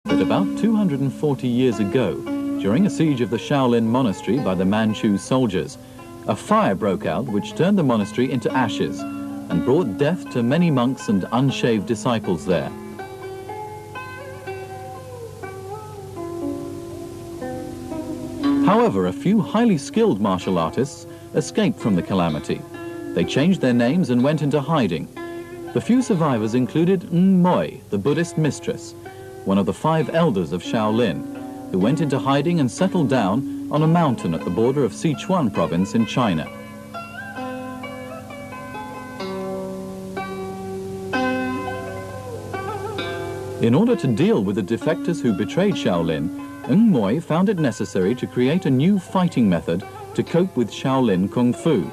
that about 240 years ago, during a siege of the Shaolin monastery by the Manchu soldiers, a fire broke out which turned the monastery into ashes and brought death to many monks and unshaved disciples there. However, a few highly skilled martial artists escaped from the calamity. They changed their names and went into hiding. The few survivors included Ng Moi, the Buddhist mistress, one of the 5 elders of Shaolin, who went into hiding and settled down on a mountain at the border of Sichuan province in China. In order to deal with the defectors who betrayed Shaolin, Ng Moi found it necessary to create a new fighting method to cope with Shaolin Kung Fu.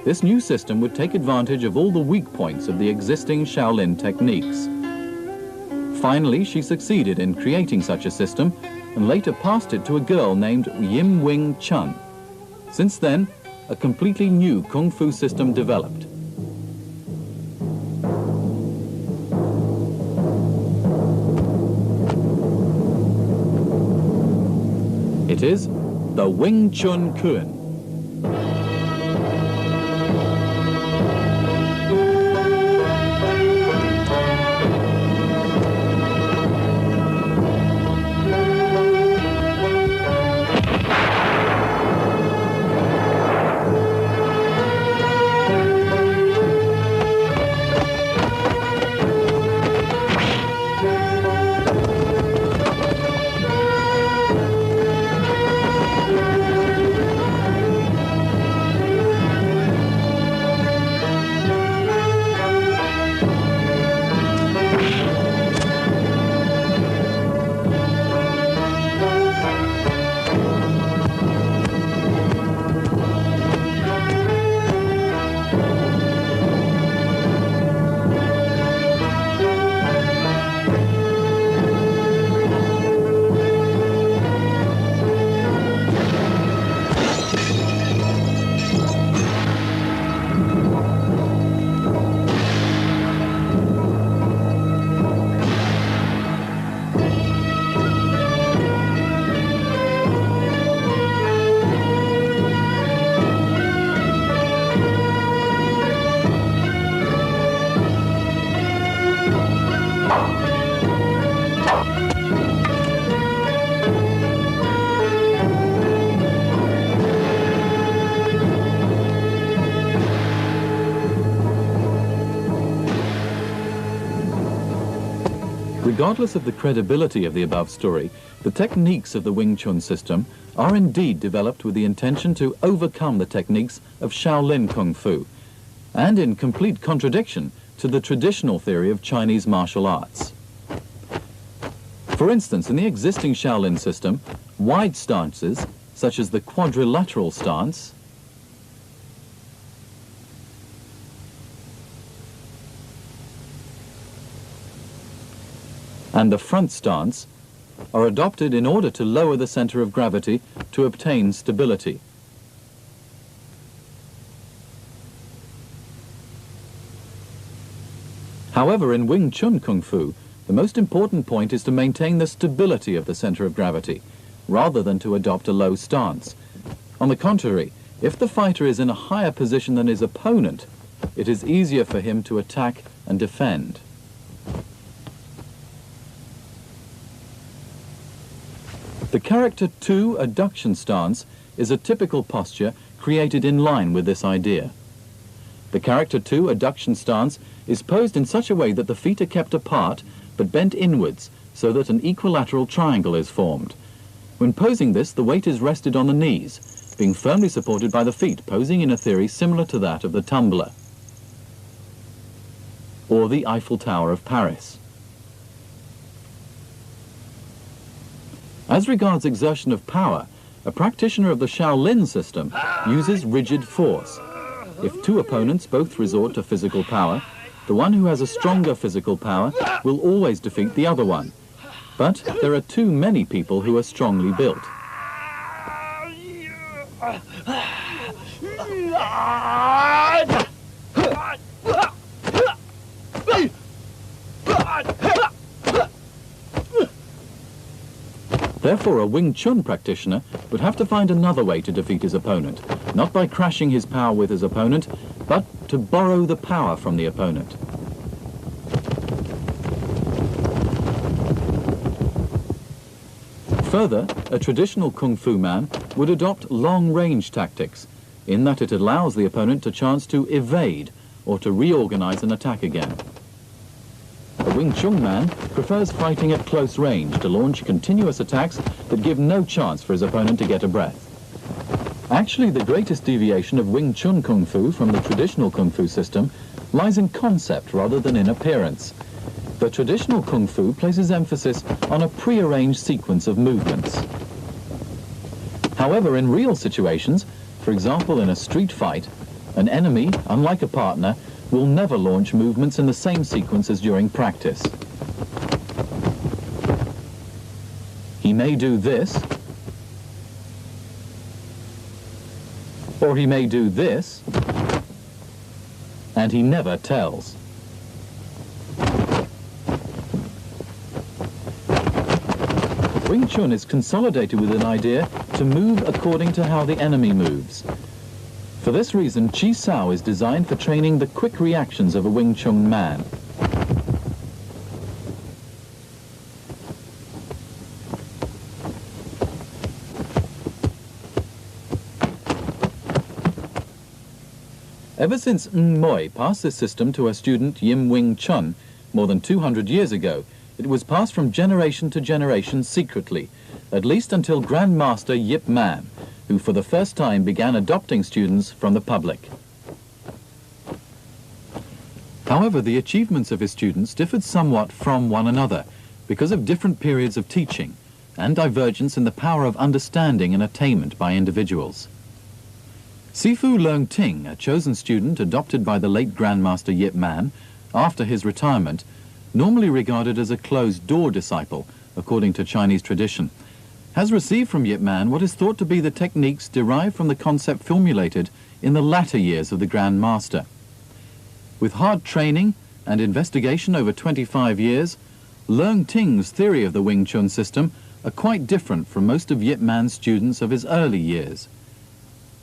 This new system would take advantage of all the weak points of the existing Shaolin techniques. Finally, she succeeded in creating such a system and later passed it to a girl named Yim Wing Chun. Since then, a completely new Kung Fu system developed. It is the WingTsun Kun. Regardless of the credibility of the above story, the techniques of the Wing Chun system are indeed developed with the intention to overcome the techniques of Shaolin Kung Fu, and in complete contradiction to the traditional theory of Chinese martial arts. For instance, in the existing Shaolin system, wide stances, such as the quadrilateral stance, and the front stance are adopted in order to lower the center of gravity to obtain stability. However, in Wing Chun Kung Fu, the most important point is to maintain the stability of the center of gravity, rather than to adopt a low stance. On the contrary, if the fighter is in a higher position than his opponent, it is easier for him to attack and defend. The character 2 adduction stance is a typical posture created in line with this idea. The character 2 adduction stance is posed in such a way that the feet are kept apart but bent inwards so that an equilateral triangle is formed. When posing this, the weight is rested on the knees, being firmly supported by the feet, posing in a theory similar to that of the tumbler or the Eiffel Tower of Paris. As regards exertion of power, a practitioner of the Shaolin system uses rigid force. If two opponents both resort to physical power, the one who has a stronger physical power will always defeat the other one. But there are too many people who are strongly built. Therefore, a WingTsun practitioner would have to find another way to defeat his opponent, not by crashing his power with his opponent, but to borrow the power from the opponent. Further, a traditional Kung Fu man would adopt long-range tactics, in that it allows the opponent a chance to evade or to reorganize an attack again. A WingTsun man prefers fighting at close range to launch continuous attacks that give no chance for his opponent to get a breath. Actually, the greatest deviation of WingTsun Kung Fu from the traditional Kung Fu system lies in concept rather than in appearance. The traditional Kung Fu places emphasis on a pre-arranged sequence of movements. However, in real situations, for example in a street fight, an enemy, unlike a partner, will never launch movements in the same sequence as during practice. He may do this, or he may do this, and he never tells. WingTsun is consolidated with an idea to move according to how the enemy moves. For this reason, Chi Sao is designed for training the quick reactions of a WingTsun man. Ever since Ng Moi passed this system to her student Yim Wing Chun more than 200 years ago, it was passed from generation to generation secretly, at least until Grand Master Yip Man, who for the first time began adopting students from the public. However, the achievements of his students differed somewhat from one another because of different periods of teaching and divergence in the power of understanding and attainment by individuals. Sifu Leung Ting, a chosen student adopted by the late Grandmaster Yip Man after his retirement, normally regarded as a closed-door disciple, according to Chinese tradition, has received from Yip Man what is thought to be the techniques derived from the concept formulated in the latter years of the Grand Master. With hard training and investigation over 25 years, Leung Ting's theory of the WingTsun system are quite different from most of Yip Man's students of his early years.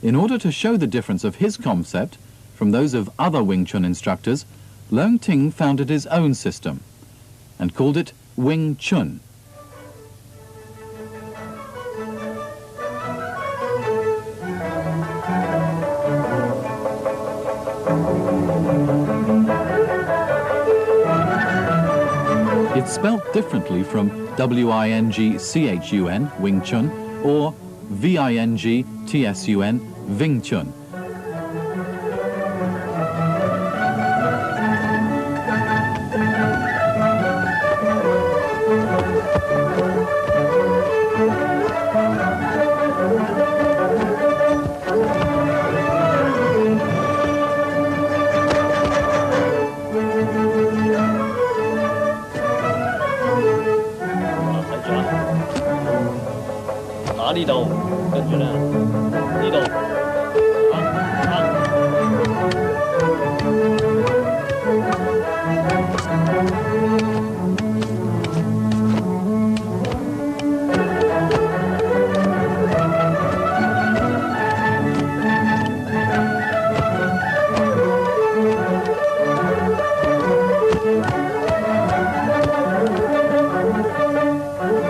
In order to show the difference of his concept from those of other WingTsun instructors, Leung Ting founded his own system and called it WingTsun. It's spelt differently from WingChun, WingTsun, or VingTsun, WingTsun.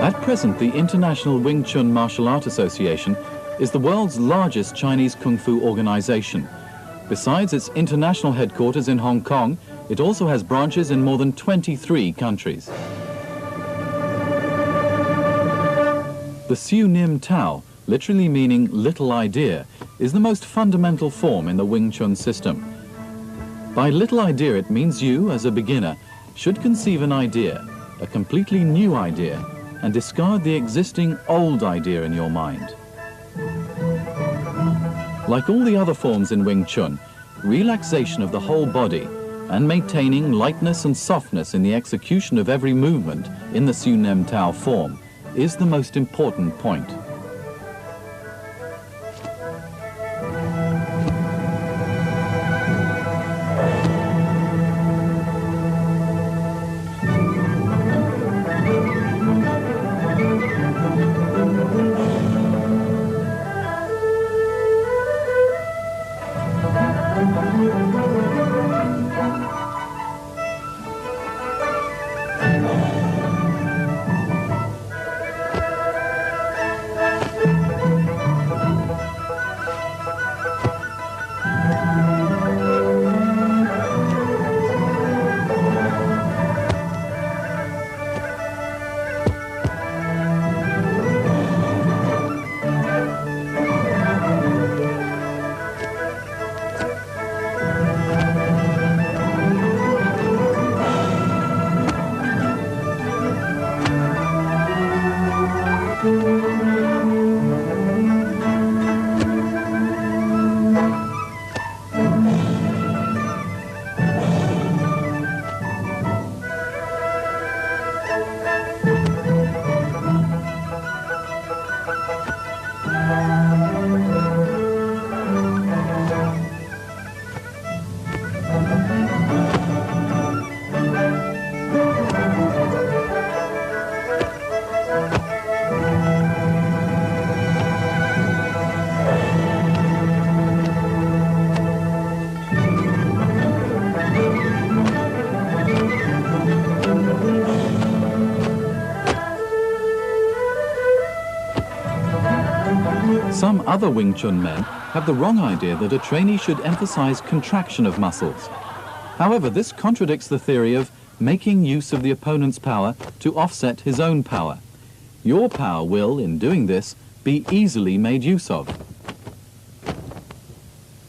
At present, the International Wing Chun Martial Art Association is the world's largest Chinese Kung Fu organization. Besides its international headquarters in Hong Kong, it also has branches in more than 23 countries. The Siu Nim Tau, literally meaning little idea, is the most fundamental form in the Wing Chun system. By little idea, it means you, as a beginner, should conceive an idea, a completely new idea, and discard the existing old idea in your mind. Like all the other forms in Wing Chun, relaxation of the whole body and maintaining lightness and softness in the execution of every movement in the Siu Nim Tau form is the most important point. Some other Wing Chun men have the wrong idea that a trainee should emphasize contraction of muscles. However, this contradicts the theory of making use of the opponent's power to offset his own power. Your power will, in doing this, be easily made use of.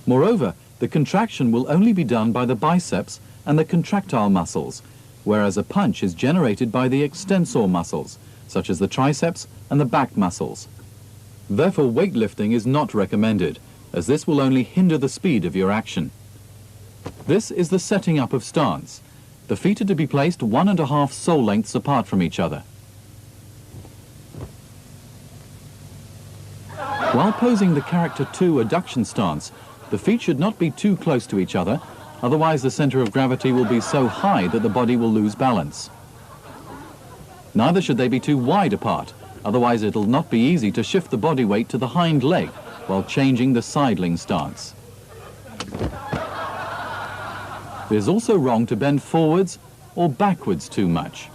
Moreover, the contraction will only be done by the biceps and the contractile muscles, whereas a punch is generated by the extensor muscles, such as the triceps and the back muscles. Therefore, weightlifting is not recommended, as this will only hinder the speed of your action. This is the setting up of stance. The feet are to be placed 1.5 sole lengths apart from each other. While posing the character 2 adduction stance, the feet should not be too close to each other, otherwise the center of gravity will be so high that the body will lose balance. Neither should they be too wide apart, otherwise it'll not be easy to shift the body weight to the hind leg while changing the sidling stance. It is also wrong to bend forwards or backwards too much.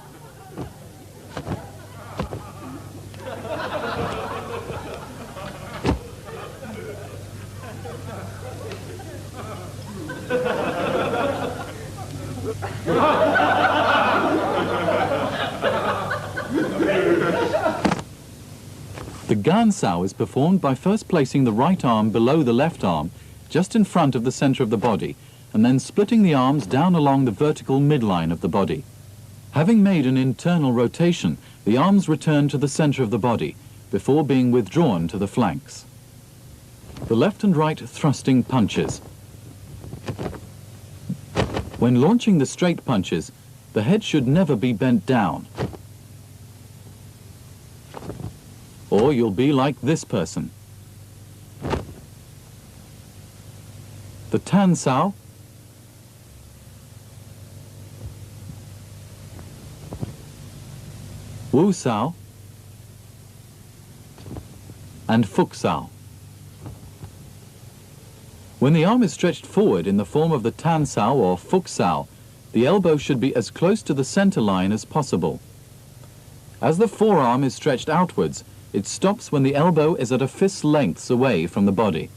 The Gan Sao is performed by first placing the right arm below the left arm, just in front of the center of the body, and then splitting the arms down along the vertical midline of the body. Having made an internal rotation, the arms return to the center of the body, before being withdrawn to the flanks. The left and right thrusting punches. When launching the straight punches, the head should never be bent down, or you'll be like this person. The Tan Sao, Wu Sao, and Fuk Sao. When the arm is stretched forward in the form of the Tan Sao or Fuk Sao, the elbow should be as close to the center line as possible. As the forearm is stretched outwards, it stops when the elbow is at a fist's lengths away from the body.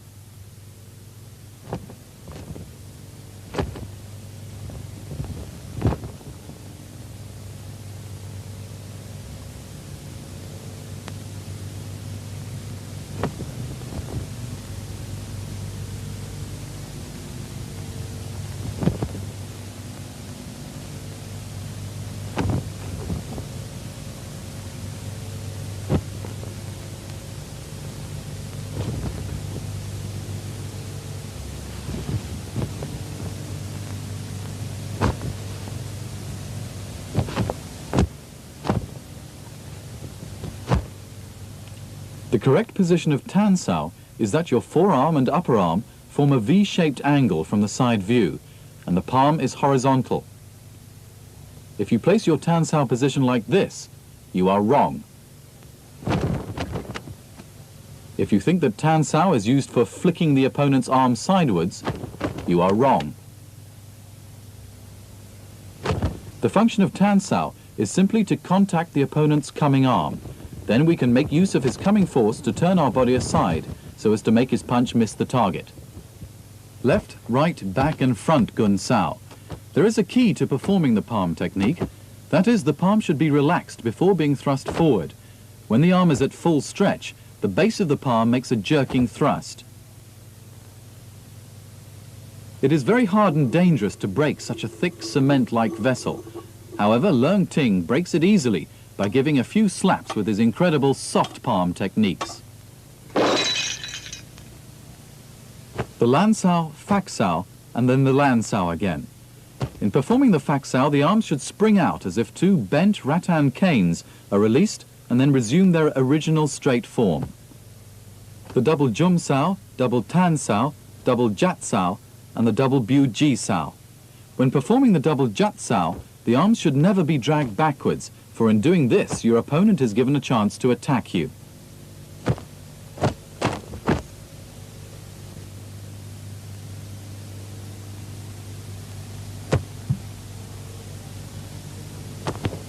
The correct position of Tan Sao is that your forearm and upper arm form a V-shaped angle from the side view, and the palm is horizontal. If you place your Tan Sao position like this, you are wrong. If you think that Tan Sao is used for flicking the opponent's arm sidewards, you are wrong. The function of Tan Sao is simply to contact the opponent's coming arm. Then we can make use of his coming force to turn our body aside so as to make his punch miss the target. Left, right, back and front Gun Sao. There is a key to performing the palm technique. That is, the palm should be relaxed before being thrust forward. When the arm is at full stretch, the base of the palm makes a jerking thrust. It is very hard and dangerous to break such a thick cement-like vessel. However, Leung Ting breaks it easily by giving a few slaps with his incredible soft palm techniques. The Lan Sao, Fak Sao, and then the Lan Sao again. In performing the Fak Sao, the arms should spring out as if two bent rattan canes are released and then resume their original straight form. The double Jum Sao, double Tan Sao, double Jat Sao, and the double Biu Gee Sao. When performing the double Jat Sao, the arms should never be dragged backwards, for in doing this, your opponent is given a chance to attack you.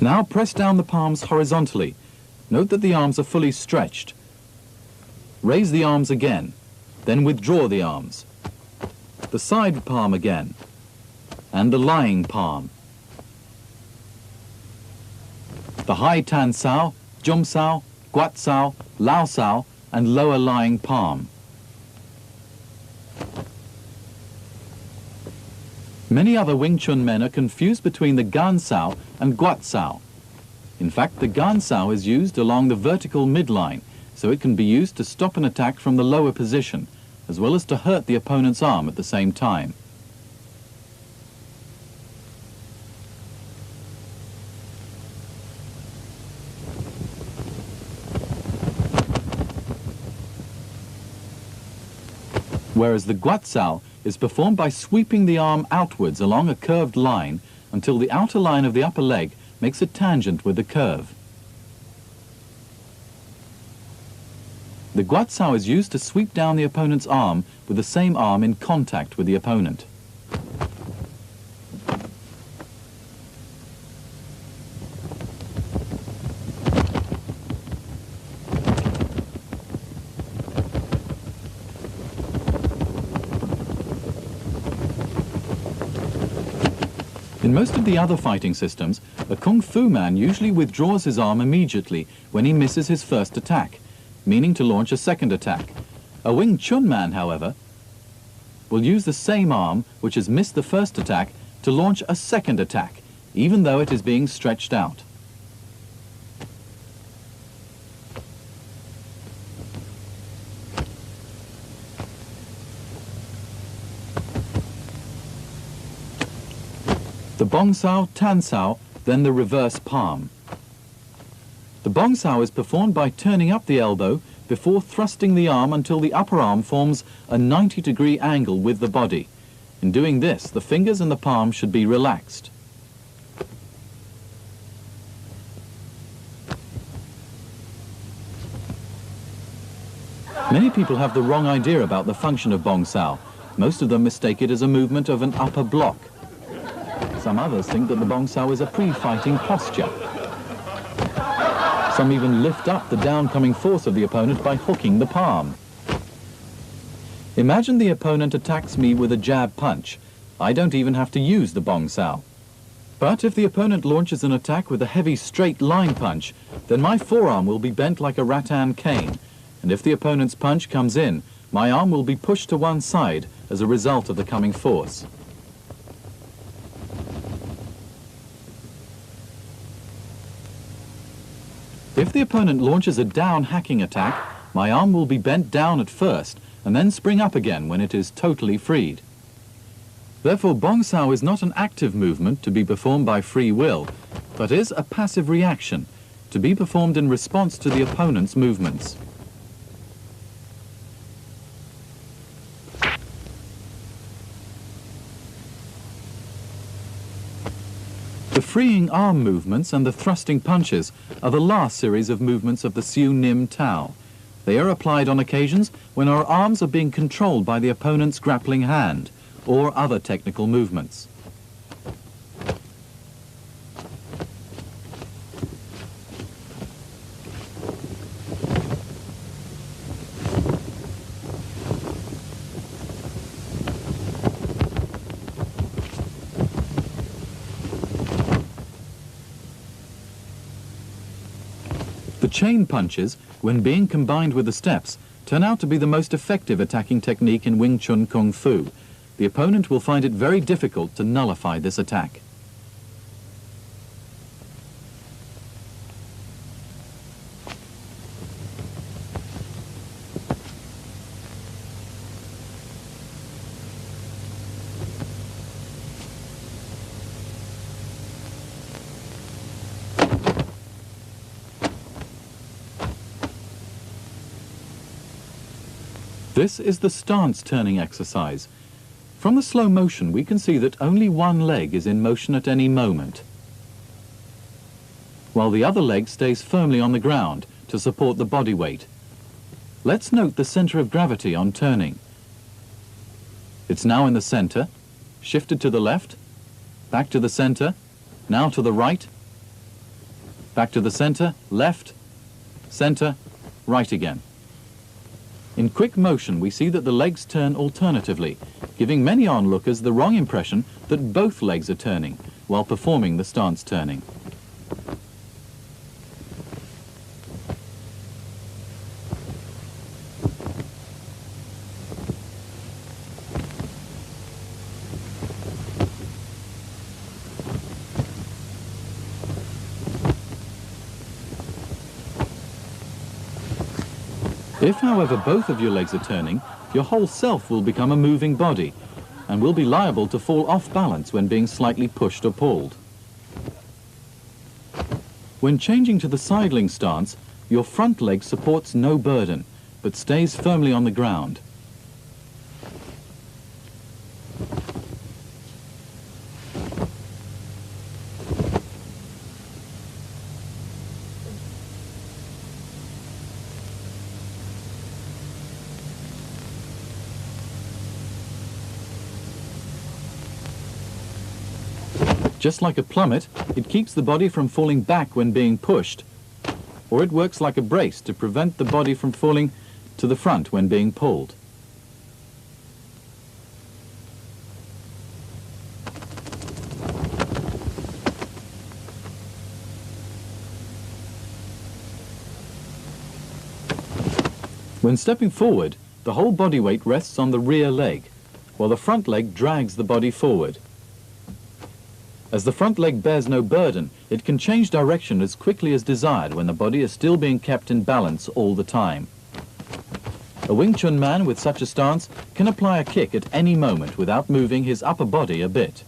Now press down the palms horizontally. Note that the arms are fully stretched. Raise the arms again, then withdraw the arms. The side palm again, and the lying palm. The high Tan Sao, Jum Sao, Guat Sao, Lao Sao, and lower lying palm. Many other Wing Chun men are confused between the Gan Sao and Guat Sao. In fact, the Gan Sao is used along the vertical midline, so it can be used to stop an attack from the lower position, as well as to hurt the opponent's arm at the same time. Whereas the Guat Sao is performed by sweeping the arm outwards along a curved line until the outer line of the upper leg makes a tangent with the curve. The Guat Sao is used to sweep down the opponent's arm with the same arm in contact with the opponent. In most of the other fighting systems, a Kung Fu man usually withdraws his arm immediately when he misses his first attack, meaning to launch a second attack. A Wing Chun man, however, will use the same arm, which has missed the first attack, to launch a second attack, even though it is being stretched out. The Bong Sao, Tan Sao, then the reverse palm. The Bong Sao is performed by turning up the elbow before thrusting the arm until the upper arm forms a 90-degree angle with the body. In doing this, the fingers and the palm should be relaxed. Many people have the wrong idea about the function of Bong Sao. Most of them mistake it as a movement of an upper block. Some others think that the Bong Sao is a pre-fighting posture. Some even lift up the downcoming force of the opponent by hooking the palm. Imagine the opponent attacks me with a jab punch. I don't even have to use the Bong Sao. But if the opponent launches an attack with a heavy straight line punch, then my forearm will be bent like a rattan cane. And if the opponent's punch comes in, my arm will be pushed to one side as a result of the coming force. If the opponent launches a down hacking attack, my arm will be bent down at first and then spring up again when it is totally freed. Therefore, Bong Sao is not an active movement to be performed by free will, but is a passive reaction to be performed in response to the opponent's movements. The freeing arm movements and the thrusting punches are the last series of movements of the Siu Nim Tau. They are applied on occasions when our arms are being controlled by the opponent's grappling hand or other technical movements. The chain punches, when being combined with the steps, turn out to be the most effective attacking technique in Wing Chun Kung Fu. The opponent will find it very difficult to nullify this attack. This is the stance turning exercise. From the slow motion, we can see that only one leg is in motion at any moment, while the other leg stays firmly on the ground to support the body weight. Let's note the center of gravity on turning. It's now in the center, shifted to the left, back to the center, now to the right, back to the center, left, center, right again. In quick motion, we see that the legs turn alternatively, giving many onlookers the wrong impression that both legs are turning while performing the stance turning. If, however, both of your legs are turning, your whole self will become a moving body and will be liable to fall off balance when being slightly pushed or pulled. When changing to the sidling stance, your front leg supports no burden, but stays firmly on the ground. Just like a plummet, it keeps the body from falling back when being pushed, or it works like a brace to prevent the body from falling to the front when being pulled. When stepping forward, the whole body weight rests on the rear leg, while the front leg drags the body forward. As the front leg bears no burden, it can change direction as quickly as desired when the body is still being kept in balance all the time. A WingTsun man with such a stance can apply a kick at any moment without moving his upper body a bit.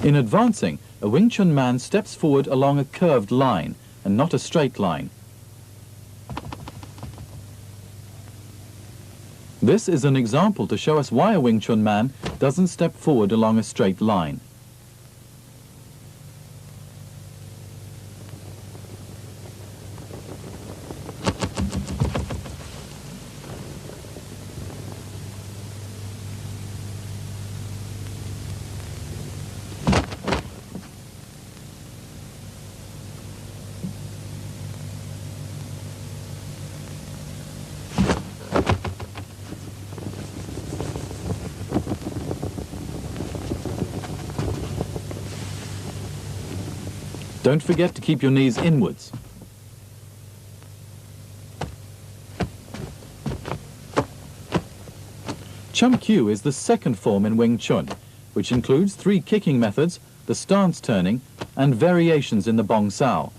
In advancing, a WingTsun man steps forward along a curved line and not a straight line. This is an example to show us why a WingTsun man doesn't step forward along a straight line. Don't forget to keep your knees inwards. Chum Q is the second form in Wing Chun, which includes 3 kicking methods, the stance turning, and variations in the Bong Sao.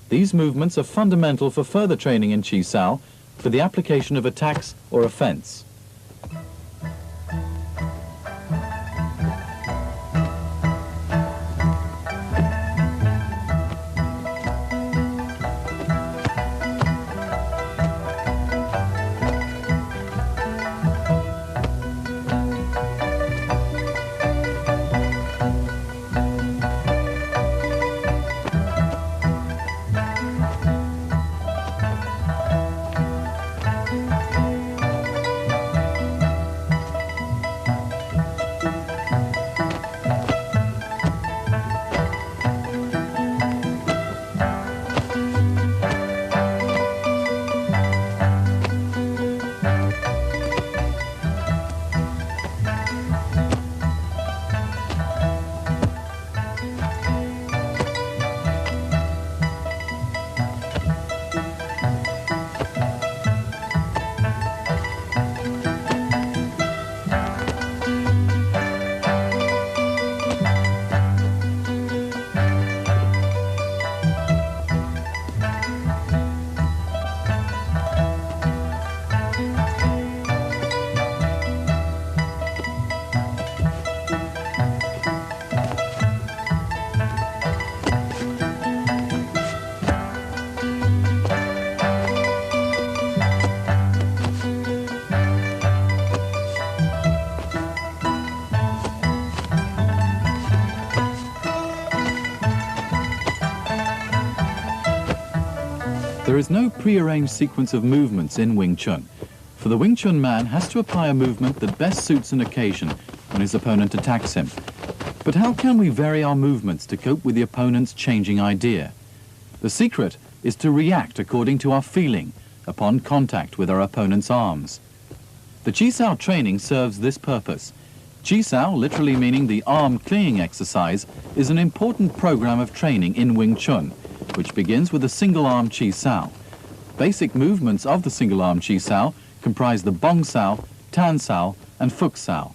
These movements are fundamental for further training in Chi Sao for the application of attacks or offense. There is no pre-arranged sequence of movements in Wing Chun, for the Wing Chun man has to apply a movement that best suits an occasion when his opponent attacks him. But how can we vary our movements to cope with the opponent's changing idea? The secret is to react according to our feeling upon contact with our opponent's arms. The Chi Sao training serves this purpose. Chi Sao, literally meaning the arm clinging exercise, is an important program of training in WingTsun, which begins with a single arm Chi Sao. Basic movements of the single arm Chi Sao comprise the Bong Sao, Tan Sao and Fook Sao.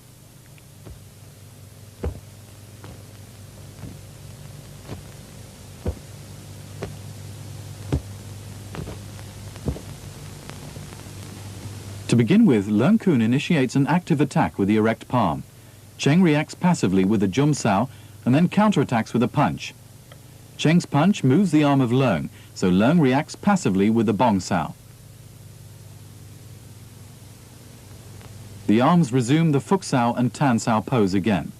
To begin with, Leung initiates an active attack with the erect palm. Cheng reacts passively with the Jum Sao and then counterattacks with a punch. Cheng's punch moves the arm of Leung, so Leung reacts passively with the Bong Sao. The arms resume the Fook Sao and Tan Sao pose again.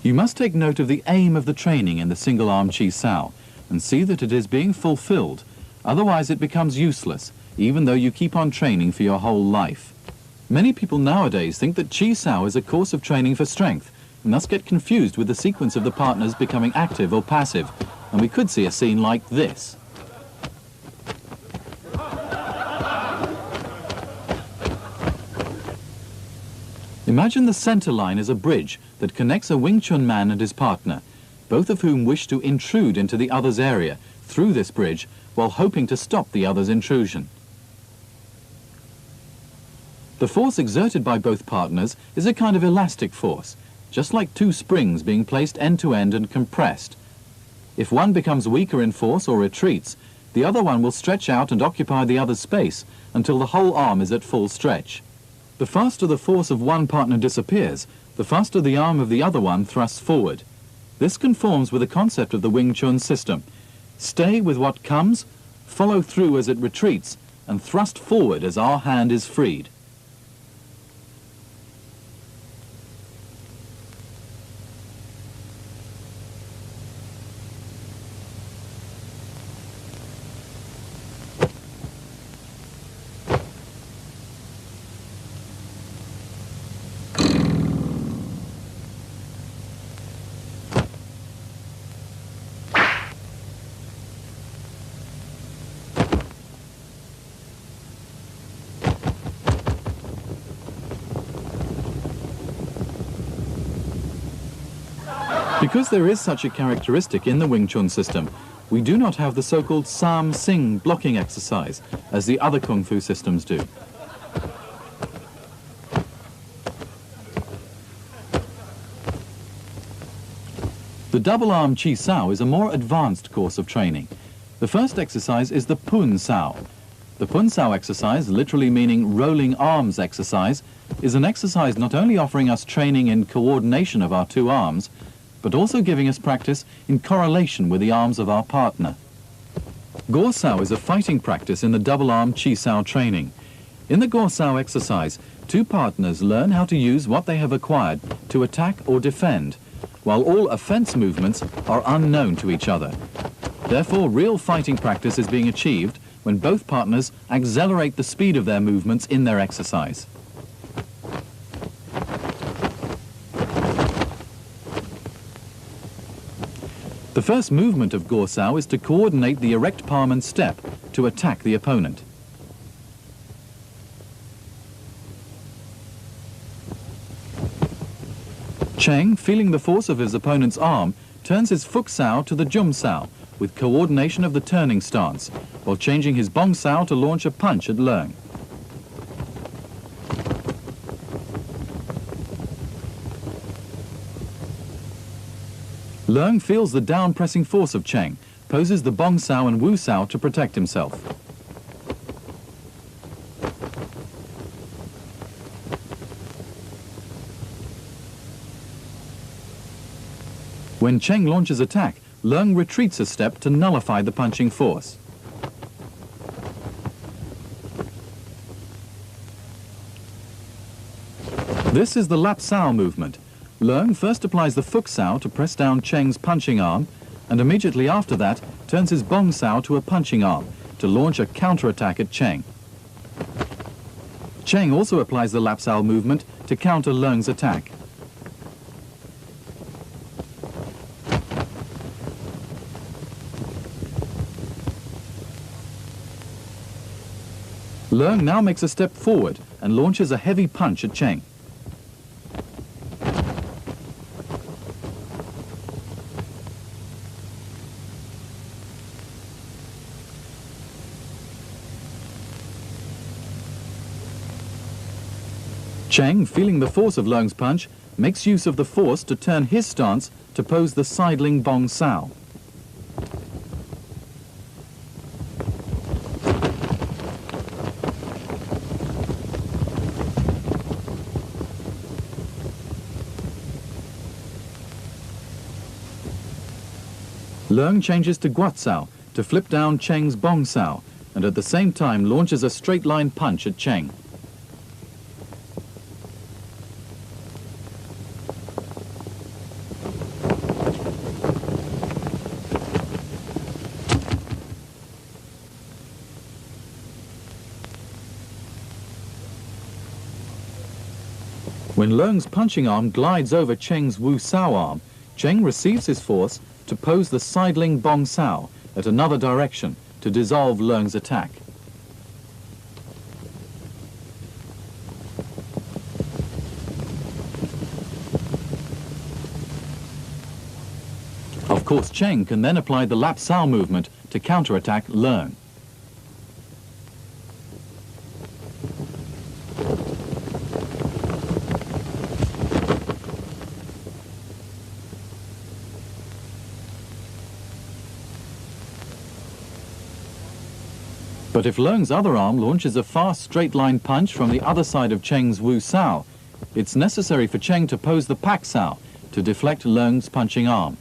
You must take note of the aim of the training in the single arm Chi Sao and see that it is being fulfilled, otherwise it becomes useless, even though you keep on training for your whole life. Many people nowadays think that Chi Sao is a course of training for strength, and thus get confused with the sequence of the partners becoming active or passive, and we could see a scene like this. Imagine the center line as a bridge that connects a WingTsun man and his partner, both of whom wish to intrude into the other's area through this bridge while hoping to stop the other's intrusion. The force exerted by both partners is a kind of elastic force, just like two springs being placed end to end and compressed. If one becomes weaker in force or retreats, the other one will stretch out and occupy the other's space until the whole arm is at full stretch. The faster the force of one partner disappears, the faster the arm of the other one thrusts forward. This conforms with the concept of the WingTsun system. Stay with what comes, follow through as it retreats, and thrust forward as our hand is freed. Because there is such a characteristic in the WingTsun system, we do not have the so-called Sam-Sing blocking exercise, as the other Kung Fu systems do. The double-arm Chi Sao is a more advanced course of training. The first exercise is the Pun Sao. The Pun Sao exercise, literally meaning rolling arms exercise, is an exercise not only offering us training in coordination of our two arms, but also giving us practice in correlation with the arms of our partner. Gor Sao is a fighting practice in the double-arm Chi Sao training. In the Gor Sao exercise, two partners learn how to use what they have acquired to attack or defend, while all offense movements are unknown to each other. Therefore, real fighting practice is being achieved when both partners accelerate the speed of their movements in their exercise. The first movement of Gor Sao is to coordinate the erect palm and step to attack the opponent. Cheng, feeling the force of his opponent's arm, turns his Fook Sao to the Jum Sao with coordination of the turning stance, while changing his Bong Sao to launch a punch at Leung. Leung feels the down-pressing force of Cheng, poses the Bong Sao and Wu Sao to protect himself. When Cheng launches attack, Leung retreats a step to nullify the punching force. This is the Lap Sao movement. Leung first applies the Fook Sao to press down Cheng's punching arm, and immediately after that turns his Bong Sao to a punching arm to launch a counter-attack at Cheng. Cheng also applies the Lap Sao movement to counter Leung's attack. Leung now makes a step forward and launches a heavy punch at Cheng. Cheng, feeling the force of Leung's punch, makes use of the force to turn his stance to pose the sidling bong sao. Leung changes to guat sao to flip down Cheng's bong sao, and at the same time launches a straight line punch at Cheng. When Leung's punching arm glides over Cheng's wu sao arm, Cheng receives his force to pose the sidling bong sao at another direction to dissolve Leung's attack. Of course, Cheng can then apply the lap sao movement to counterattack Leung. But if Leung's other arm launches a fast straight-line punch from the other side of Cheng's wu sao, it's necessary for Cheng to pose the pak sao to deflect Leung's punching arm.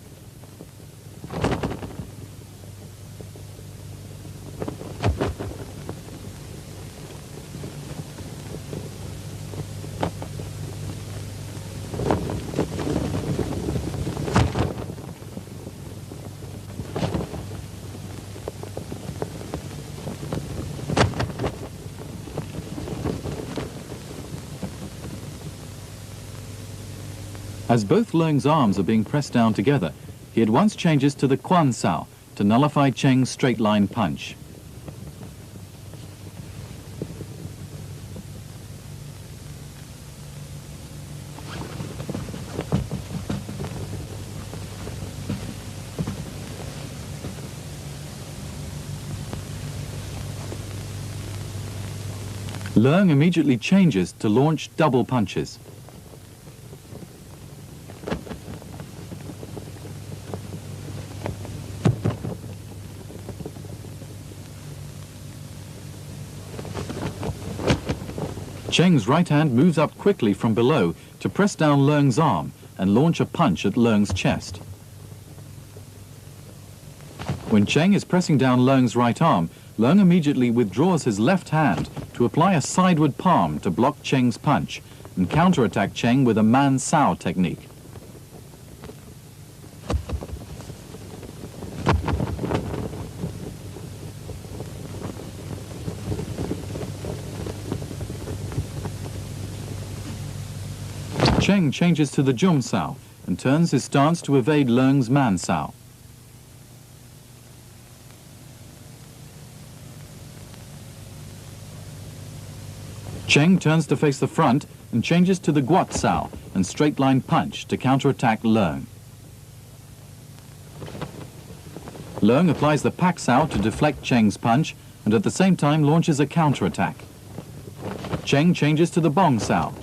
As both Leung's arms are being pressed down together, he at once changes to the quan sao to nullify Cheng's straight-line punch. Leung immediately changes to launch double punches. Cheng's right hand moves up quickly from below to press down Leung's arm and launch a punch at Leung's chest. When Cheng is pressing down Leung's right arm, Leung immediately withdraws his left hand to apply a sideward palm to block Cheng's punch and counterattack Cheng with a man sao technique. Cheng changes to the Chum sao and turns his stance to evade Leung's man sao. Cheng turns to face the front and changes to the guat sao and straight-line punch to counterattack Leung. Leung applies the pak sao to deflect Cheng's punch and at the same time launches a counterattack. Cheng changes to the bong sao.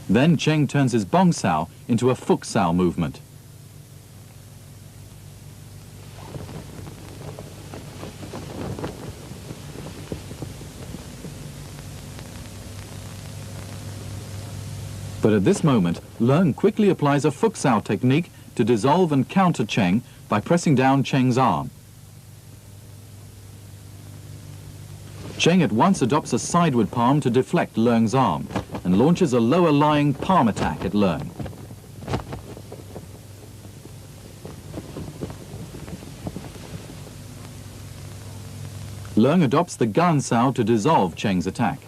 Then Cheng turns his bong sao into a fuk sao movement. But at this moment, Leung quickly applies a fuk sao technique to dissolve and counter Cheng by pressing down Cheng's arm. Cheng at once adopts a sideward palm to deflect Leung's arm and launches a lower-lying palm attack at Leung. Leung adopts the gan sao to dissolve Cheng's attack.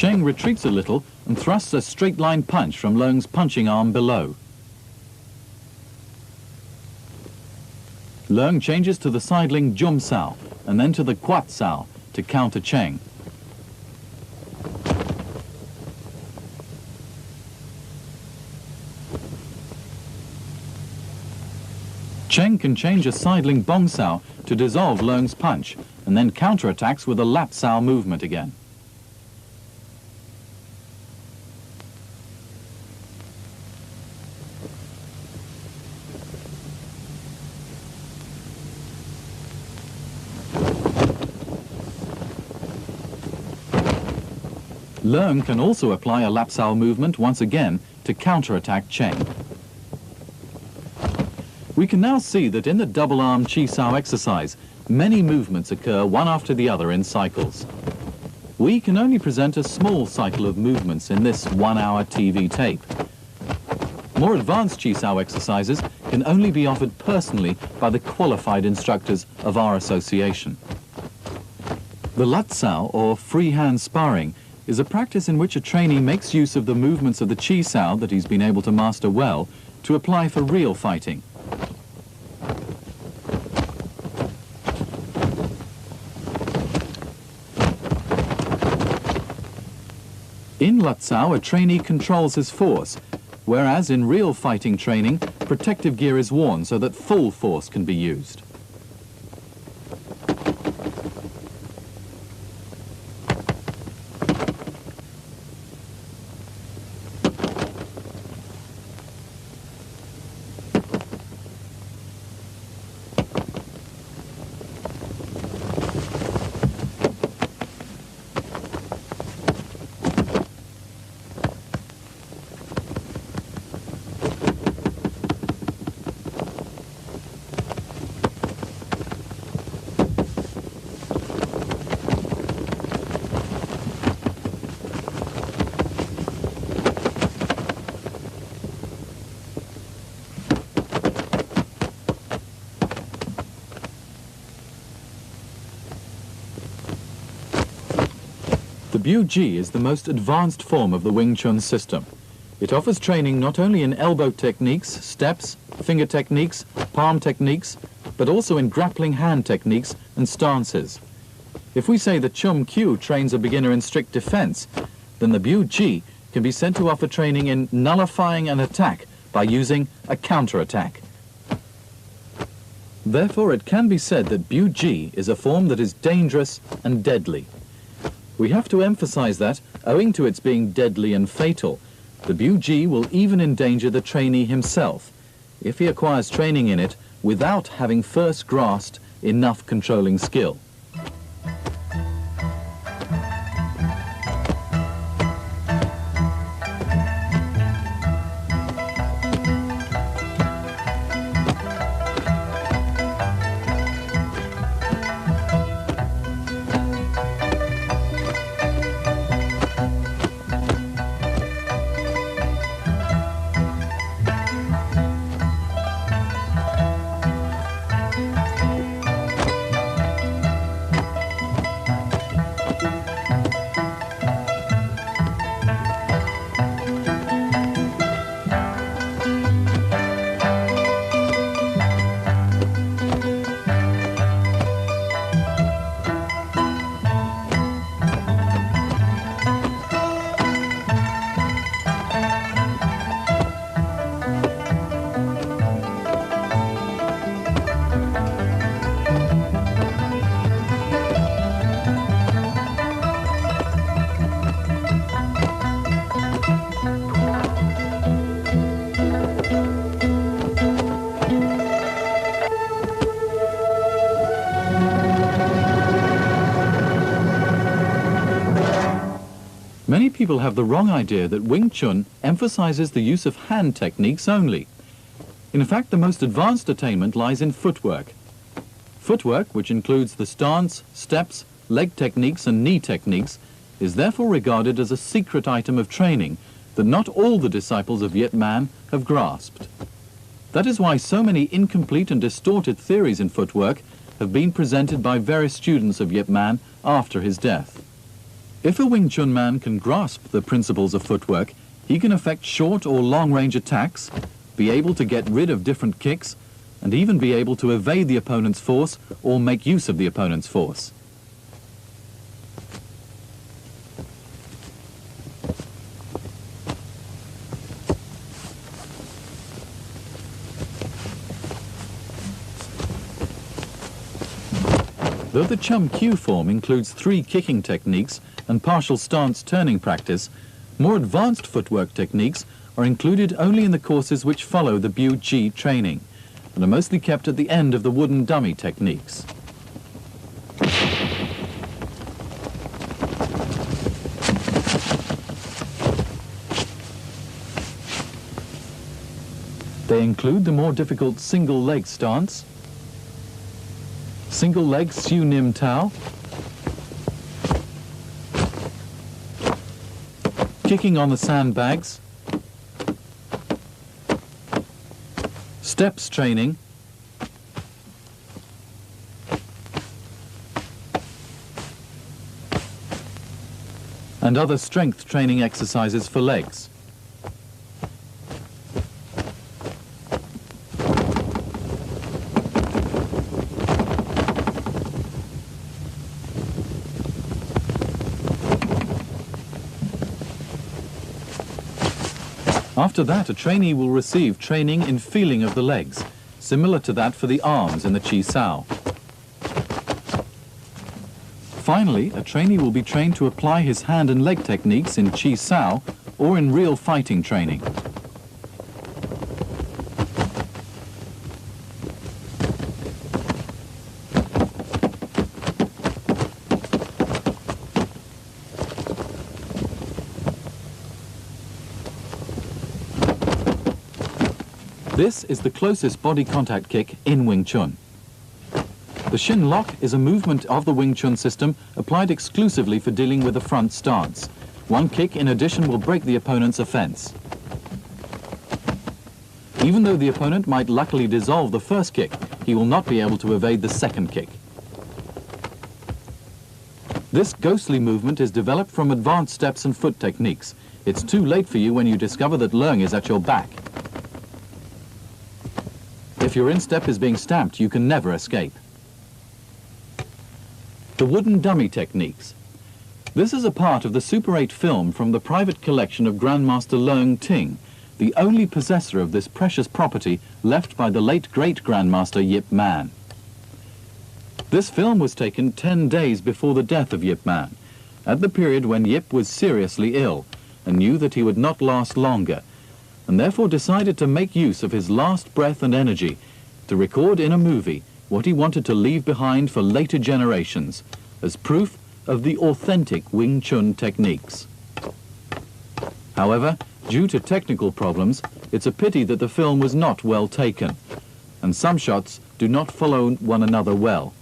Cheng retreats a little and thrusts a straight-line punch from Leung's punching arm below. Leung changes to the sidling Jum Sao and then to the Quat Sao to counter Cheng. Cheng can change a sidling Bong Sao to dissolve Leung's punch and then counterattacks with a Lat Sao movement again. Leung can also apply a Lap Sao movement once again to counterattack Cheng. We can now see that in the double-arm Chi Sao exercise, many movements occur one after the other in cycles. We can only present a small cycle of movements in this 1-hour TV tape. More advanced Chi Sao exercises can only be offered personally by the qualified instructors of our association. The Lat Sao, or freehand sparring, is a practice in which a trainee makes use of the movements of the Chi Sao that he's been able to master well to apply for real fighting. In Lat Sao, a trainee controls his force, whereas in real fighting training, protective gear is worn so that full force can be used. The Biu Gee is the most advanced form of the WingTsun system. It offers training not only in elbow techniques, steps, finger techniques, palm techniques, but also in grappling hand techniques and stances. If we say that Chum Q trains a beginner in strict defense, then the Biu Gee can be said to offer training in nullifying an attack by using a counterattack. Therefore, it can be said that Biu Gee is a form that is dangerous and deadly. We have to emphasize that, owing to its being deadly and fatal, the Biu Gee will even endanger the trainee himself if he acquires training in it without having first grasped enough controlling skill. Many people have the wrong idea that WingTsun emphasizes the use of hand techniques only. In fact, the most advanced attainment lies in footwork. Footwork, which includes the stance, steps, leg techniques and knee techniques, is therefore regarded as a secret item of training that not all the disciples of Yip Man have grasped. That is why so many incomplete and distorted theories in footwork have been presented by various students of Yip Man after his death. If a Wing Chun man can grasp the principles of footwork, he can effect short or long-range attacks, be able to get rid of different kicks, and even be able to evade the opponent's force or make use of the opponent's force. Though the Chum Q form includes 3 kicking techniques and partial stance turning practice, more advanced footwork techniques are included only in the courses which follow the Biu Gee training and are mostly kept at the end of the wooden dummy techniques. They include the more difficult single leg stance, single leg Siu Nim Tau, kicking on the sandbags, steps training, and other strength training exercises for legs. After that, a trainee will receive training in feeling of the legs, similar to that for the arms in the Chi Sao. Finally, a trainee will be trained to apply his hand and leg techniques in Chi Sao or in real fighting training. This is the closest body contact kick in Wing Chun. The shin lock is a movement of the Wing Chun system applied exclusively for dealing with the front stance. One kick in addition will break the opponent's offense. Even though the opponent might luckily dissolve the first kick, he will not be able to evade the second kick. This ghostly movement is developed from advanced steps and foot techniques. It's too late for you when you discover that Leung is at your back. If your instep is being stamped, you can never escape. The wooden dummy techniques. This is a part of the Super 8 film from the private collection of Grandmaster Leung Ting, the only possessor of this precious property left by the late great Grandmaster Yip Man. This film was taken 10 days before the death of Yip Man, at the period when Yip was seriously ill and knew that he would not last longer, and therefore decided to make use of his last breath and energy to record in a movie what he wanted to leave behind for later generations as proof of the authentic Wing Chun techniques. However, due to technical problems, it's a pity that the film was not well taken, and some shots do not follow one another well.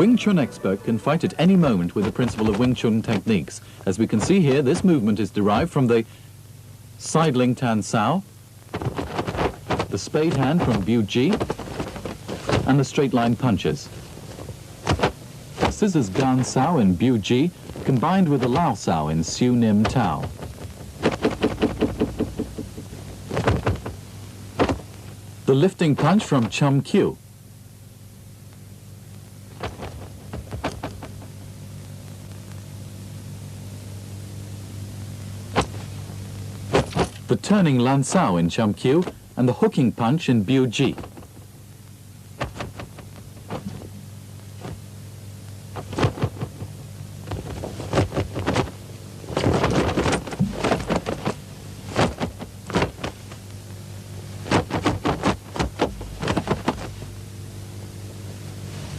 Wing Chun expert can fight at any moment with the principle of Wing Chun techniques. As we can see here, this movement is derived from the side Ling Tan Sao, the spade hand from Biu Gee, and the straight line punches. Scissors Gan Sao in Biu Gee combined with the Lao Sao in Siu Nim Tau. The lifting punch from Chum. The turning Lan Sao in Chum and the hooking punch in Biu Gee.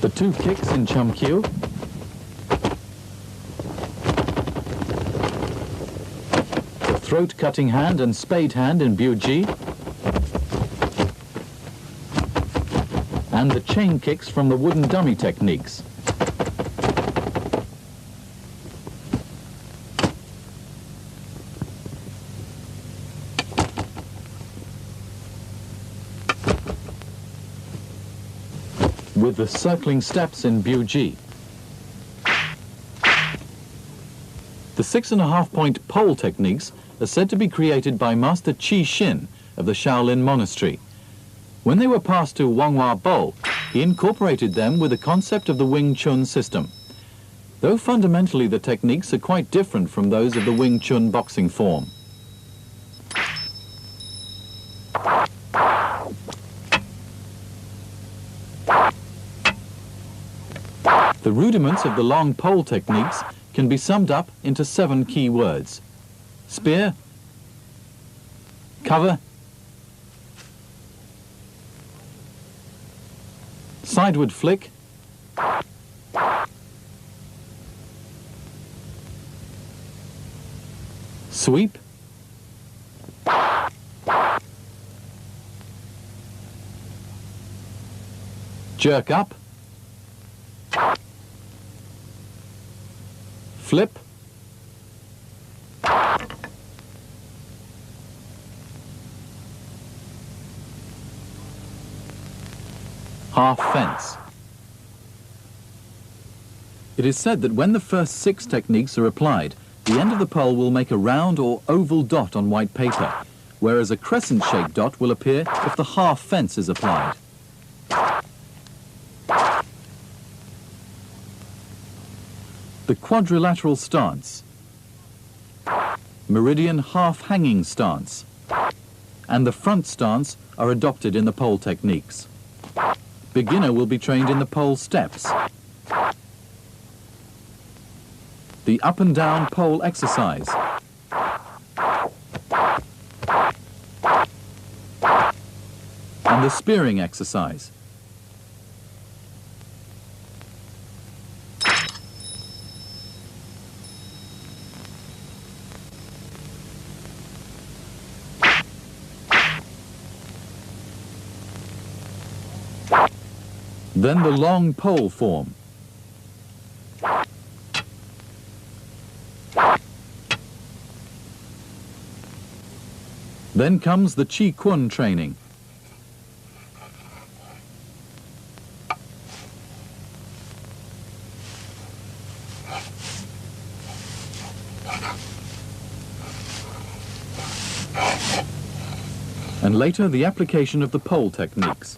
The two kicks in Chum. The throat-cutting hand and spade hand in Biu Gee. And the chain kicks from the wooden dummy techniques. With the circling steps in Biu Gee. The 6.5-point pole techniques are said to be created by Master Chi Shin of the Shaolin Monastery. When they were passed to Wang Hua Bo, he incorporated them with the concept of the Wing Chun system. Though fundamentally the techniques are quite different from those of the Wing Chun boxing form. The rudiments of the long pole techniques can be summed up into 7 key words: spear, cover, sideward flick, sweep, jerk up, flip, half fence. It is said that when the first 6 techniques are applied, the end of the pole will make a round or oval dot on white paper, whereas a crescent-shaped dot will appear if the half fence is applied. The quadrilateral stance, meridian half-hanging stance, and the front stance are adopted in the pole techniques. Beginner will be trained in the pole steps, the up and down pole exercise, and the spearing exercise. Then the long pole form. Then comes the Chi Kun training. And later the application of the pole techniques.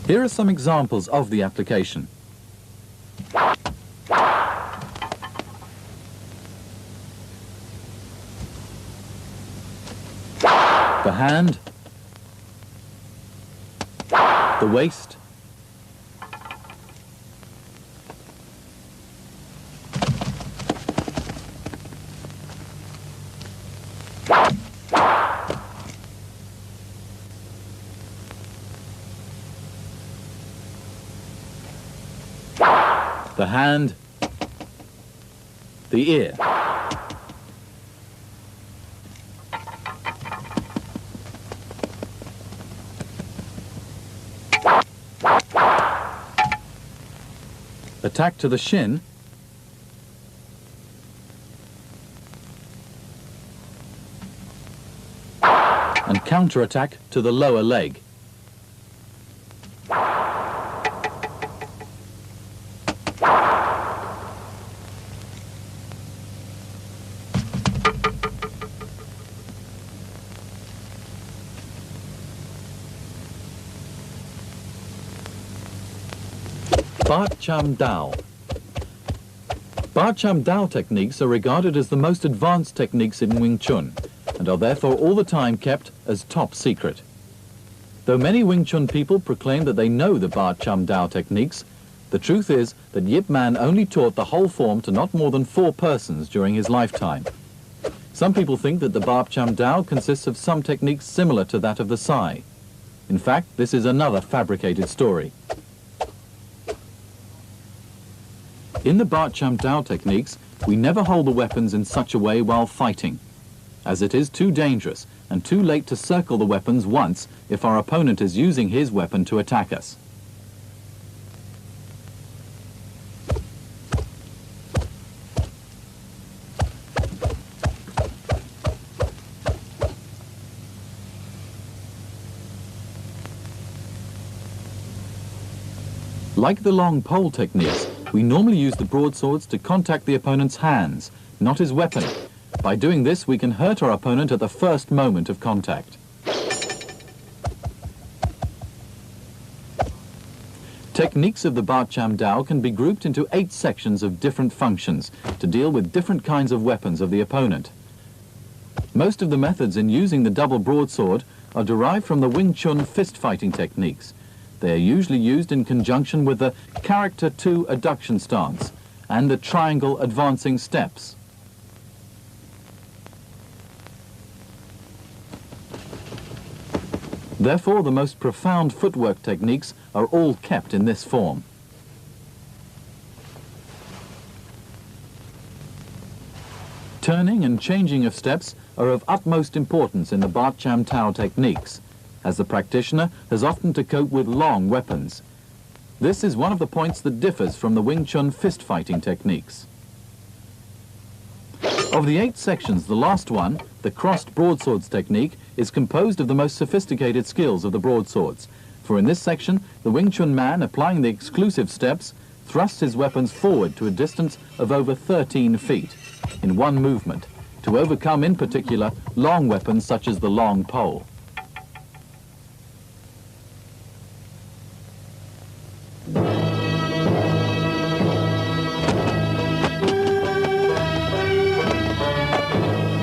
Here are some examples of the application. The hand, the waist, the hand, the ear, attack to the shin, and counter-attack to the lower leg. Bart Cham Dao. Bart Cham Dao techniques are regarded as the most advanced techniques in Wing Chun and are therefore all the time kept as top secret. Though many Wing Chun people proclaim that they know the Bart Cham Dao techniques, the truth is that Yip Man only taught the whole form to not more than 4 persons during his lifetime. Some people think that the Bart Cham Dao consists of some techniques similar to that of the Sai. In fact, this is another fabricated story. In the Bart Cham Dao techniques, we never hold the weapons in such a way while fighting, as it is too dangerous and too late to circle the weapons once if our opponent is using his weapon to attack us. Like the long pole techniques, we normally use the broadswords to contact the opponent's hands, not his weapon. By doing this, we can hurt our opponent at the first moment of contact. Techniques of the Bart Cham Dao can be grouped into 8 sections of different functions to deal with different kinds of weapons of the opponent. Most of the methods in using the double broadsword are derived from the Wing Chun fist fighting techniques. They are usually used in conjunction with the character 2 adduction stance and the triangle advancing steps. Therefore, the most profound footwork techniques are all kept in this form. Turning and changing of steps are of utmost importance in the Bart Cham Dao techniques, as the practitioner has often to cope with long weapons. This is one of the points that differs from the Wing Chun fist fighting techniques. Of the 8 sections, the last one, the crossed broadswords technique, is composed of the most sophisticated skills of the broadswords. For in this section, the Wing Chun man, applying the exclusive steps, thrusts his weapons forward to a distance of over 13 feet in one movement, to overcome in particular long weapons such as the long pole.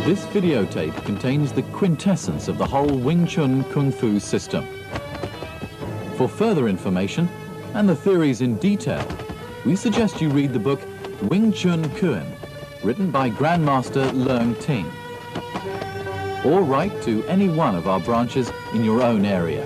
This videotape contains the quintessence of the whole Wing Chun Kung Fu system. For further information and the theories in detail, we suggest you read the book Wing Chun Kuen, written by Grandmaster Leung Ting, or write to any one of our branches in your own area.